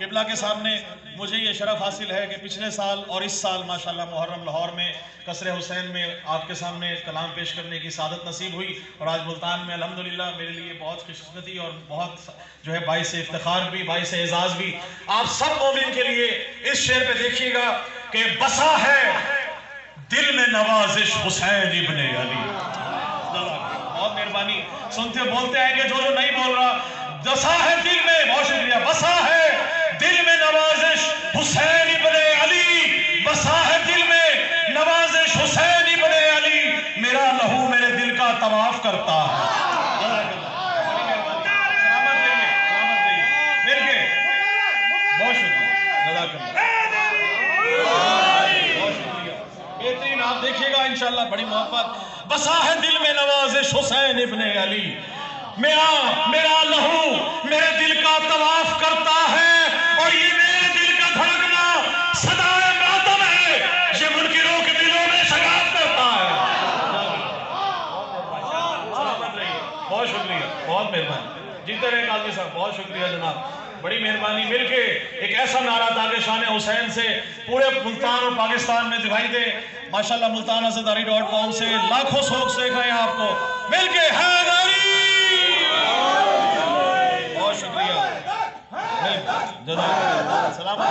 قبلہ کے سامنے مجھے یہ شرف حاصل ہے کہ پچھلے سال اور اس سال ماشاءاللہ محرم لاہور میں قصر حسین میں آپ کے سامنے کلام پیش کرنے کی سعادت نصیب ہوئی، اور آج ملتان میں الحمدللہ میرے لیے بہت خوش قسمتی اور بہت جو ہے باعث افتخار بھی، باعث اعزاز بھی آپ سب مومن کے لیے اس شعر پہ دیکھیے گا کہ بسا ہے دل میں نوازش حسین ابن علی. بہت مہربانی، سنتے بولتے ہیں کہ جو نہیں بول رہا، بسا ہے دل میں، بہت شکریہ، بسا ہے دل میں نوازش حسین ابن علی، بسا ہے دل میں نوازش حسین ابن علی، میرا لہو میرے دل کا طواف کرتا ہے. سلامت رہیے، مل کے بہت شکریہ، جزاک اللہ، بہت شکریہ، بہترین. آپ دیکھیے گا انشاءاللہ بڑی محبت. بسا ہے دل میں نوازش حسین ابن علی، میرا لہو میرے دل کا طواف کرتا ہے، اور یہ میرے دل کا دھڑکنا صدائے ماتم ہے، یہ منکروں کے دلوں میں شگاف کرتا ہے. بہت شکریہ، بہت مہربانی، جیتے رہے قاضی صاحب، بہت شکریہ جناب، بڑی مہربانی. مل کے ایک ایسا نعرہ تاکہ شان حسین سے پورے ملتان اور پاکستان میں دکھائی دے. ماشاءاللہ ملتان عزاداری.com سے لاکھوں سوگ دیکھ رہے ہیں آپ کو. مل کے حیدری، بہت شکریہ، سلامت.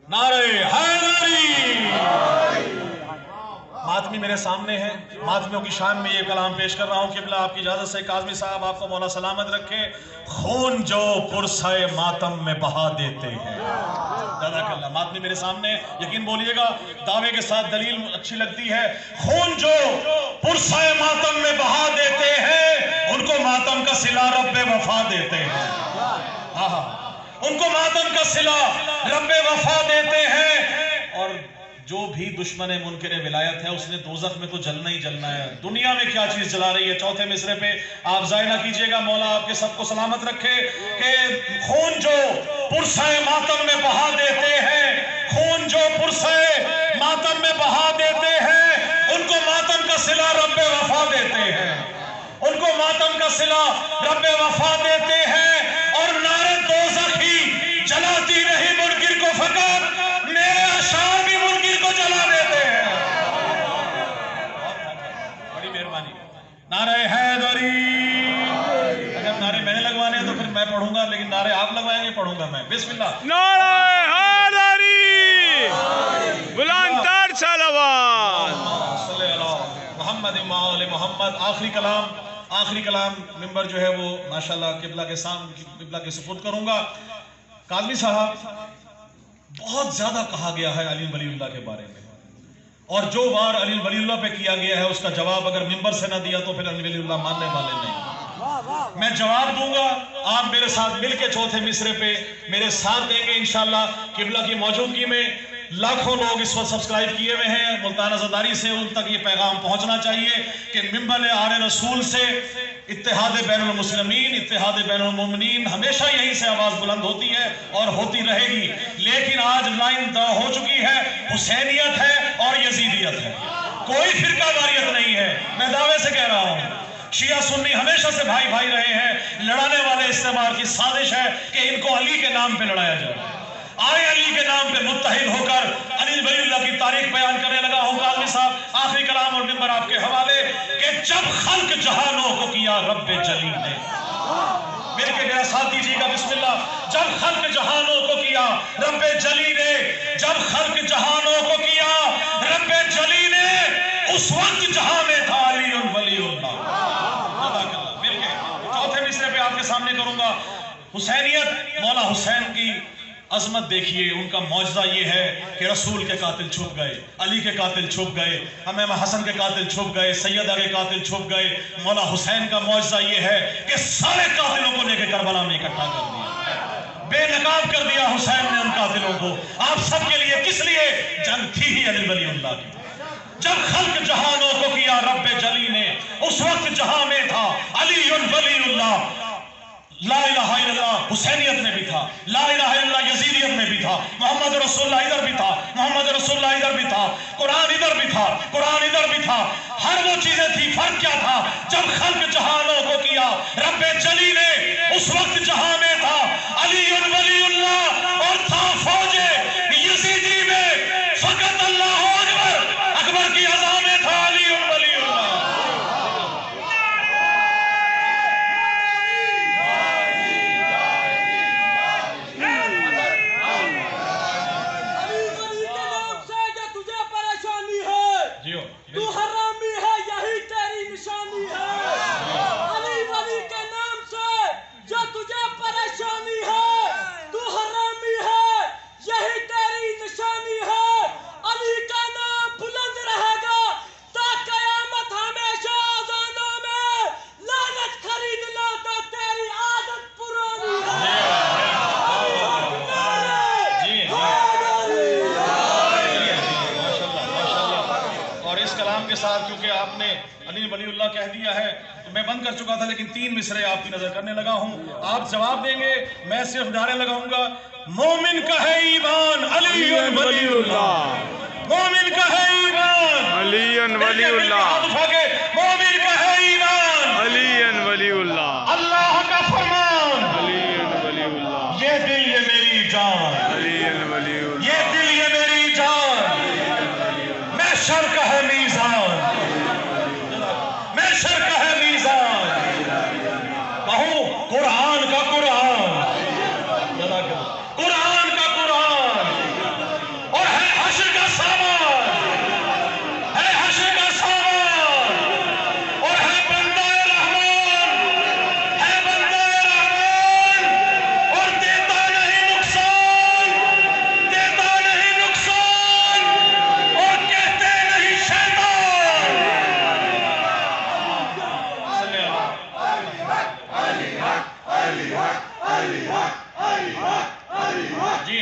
نعرہ حیدری. ماتمی میرے سامنے ہے، ماتمیوں کی شان میں یہ کلام پیش کر رہا ہوں. قبلہ آپ کی اجازت سے کاظمی صاحب آپ کو مولا سلامت رکھے. خون جو پرسائے ماتم میں بہا دیتے ہیں. جزاک اللہ. ماتمی میرے سامنے، یقین بولیے گا، دعوے کے ساتھ دلیل اچھی لگتی ہے. خون جو پرسائے ماتم میں بہا دیتے ہیں، ان کو ماتم کا صلہ رب وفا دیتے ہیں. ان کو ماتم کا صلہ رب وفا دیتے ہیں. اور جو بھی دشمن منکر ولایت ہے اس نے دوزخ میں تو جلنا ہی جلنا ہے. دنیا میں کیا چیز جلا رہی ہے؟ چوتھے مصرے پہ آپ ضائع نہ کیجئے گا، مولا آپ کے سب کو سلامت رکھے. کہ خون جو پرسائے ماتم میں بہا دیتے ہیں، خون جو پرسائے ماتم میں بہا دیتے ہیں، ان کو ماتم کا صلہ رب وفا دیتے ہیں. ان کو ماتم کا صلہ رب وفا دیتے ہیں. اور نار دوزخ ہی جلاتی رہی منکر کو، فقط میرے اشعار بھی منکر کو جلا دیتے ہیں. بڑی مہربانی. نعرہ حیدری. اگر نعرے میں نے لگوانے ہیں تو پھر میں پڑھوں گا، لیکن نعرے آپ لگوائیں گے پڑھوں گا میں. بسم اللہ. نعرہ حیدری، بلند تر صلوات. صلی اللہ محمد وآل محمد. آخری کلام ممبر جو ہے وہ ماشاءاللہ قبلہ کے سامنے قبلہ کے سپرد کروں گا. قاضمی صاحب، بہت زیادہ کہا گیا ہے علی ولی اللہ کے بارے میں، اور جو وار علی ولی اللہ پہ کیا گیا ہے اس کا جواب اگر ممبر سے نہ دیا تو پھر علی ولی اللہ ماننے والے نہیں. میں جواب دوں گا، آپ میرے ساتھ مل کے چوتھے مصرے پہ میرے ساتھ دیں گے انشاءاللہ. قبلہ کی موجودگی میں لاکھوں لوگ اس وقت سبسکرائب کیے ہوئے ہیں. ملتان عزاداری سے ان تک یہ پیغام پہنچنا چاہیے کہ ممبر آل رسول سے اتحاد بین المسلمین، اتحاد بین المومنین، ہمیشہ یہیں سے آواز بلند ہوتی ہے اور ہوتی رہے گی. لیکن آج لائن ہو چکی ہے، حسینیت ہے اور یزیدیت ہے، کوئی فرقہ واریت نہیں ہے. میں دعوے سے کہہ رہا ہوں، شیعہ سنی ہمیشہ سے بھائی بھائی رہے ہیں. لڑانے والے استعمار کی سازش ہے کہ ان کو علی کے نام پہ لڑایا جائے. آئے علی کے نام پہ متحد ہو کر علی ولی اللہ کی تاریخ بیان کرنے لگا ہوں. قاضی صاحب، آخری کلام اور ممبر آپ کے حوالے کہ جب خلق جہانوں کو کیا رب جلی نے. مل کے میرا ساتھ دیجیے گا، بسم اللہ. جب خلق جہانوں کو کیا رب جلی نے، جب خلق جہانوں کو کیا رب جلی نے، اس وقت جہاں میں تھا علی ولی اللہ. مل کے چوتھے مصرے پہ آپ کے سامنے کروں گا. حسینیت، مولا حسین کی عظمت دیکھیے. ان کا معجزہ یہ ہے کہ رسول کے قاتل چھپ گئے، علی کے قاتل چھپ گئے، امام حسن کے قاتل چھپ گئے، سیدہ کے قاتل چھپ گئے. مولا حسین کا معجزہ یہ ہے کہ سارے قاتلوں کو لے کے کربلا میں اکٹھا کر دیا، بے نقاب کر دیا حسین نے ان قاتلوں کو. آپ سب کے لیے کس لیے جنگ تھی ہی علی ولی اللہ کی. جب خلق جہانوں کو کیا رب جلی نے، اس وقت جہاں میں تھا علی ولی اللہ. لا الہ الا اللہ حسینیت میں بھی تھا، لا الہ الا اللہ یزیدیت میں بھی تھا، محمد رسول اللہ ادھر بھی تھا، محمد رسول اللہ ادھر بھی تھا، قرآن ادھر بھی تھا، قرآن ادھر بھی تھا، ہر وہ چیزیں تھی. فرق کیا تھا؟ جب خلق جہانوں کو کیا رب جلی نے اس وقت جہاں میں تھا علی ولی اللہ اور تھا فوج یزیدی میں فقط اللہ اکبر، اکبر کی اذان میں تھا علی ولی اللہ. تو حرامی ہے یہی تیری نشانی ہے. علی ولی کے نام سے جو تجھے پریشانی ہے، تو حرامی ہے یہی تیری نشانی ہے. علی کا نام بلند رہے گا تا قیامت، ہمیشہ آزانوں میں لعنت خریدنا تو تیری عادت پرانی ہے. کلام کے ساتھ کیونکہ آپ نے علی ولی اللہ کہہ دیا ہے تو میں بند کر چکا تھا، لیکن 3 مصرے آپ کی نظر کرنے لگا ہوں. آپ جواب دیں گے، میں صرف نعرے لگاؤں گا. مومن کا ہے ایمان علی ولی اللہ، مومن کا ہے ایمان علی ولی اللہ، مومن کا ہے ایمان علی ولی اللہ، اللہ کا فرمان علی ولی اللہ، یہ دل یہ میری جان، علی ولی اللہ، یہ دل یہ میری جان. محشر کا ہے میزان، محشر کا ہے میزان. کہوں قرآن کا قرآن، قرآن کا قرآن، اور ہے حشر کا سامان، ہے حشر کا سامان، اور ہے بندہ رحمان، ہے بندہ رحمان، اور دیتا نہیں نقصان، دیتا نہیں نقصان، اور کہتے نہیں شیطان. جی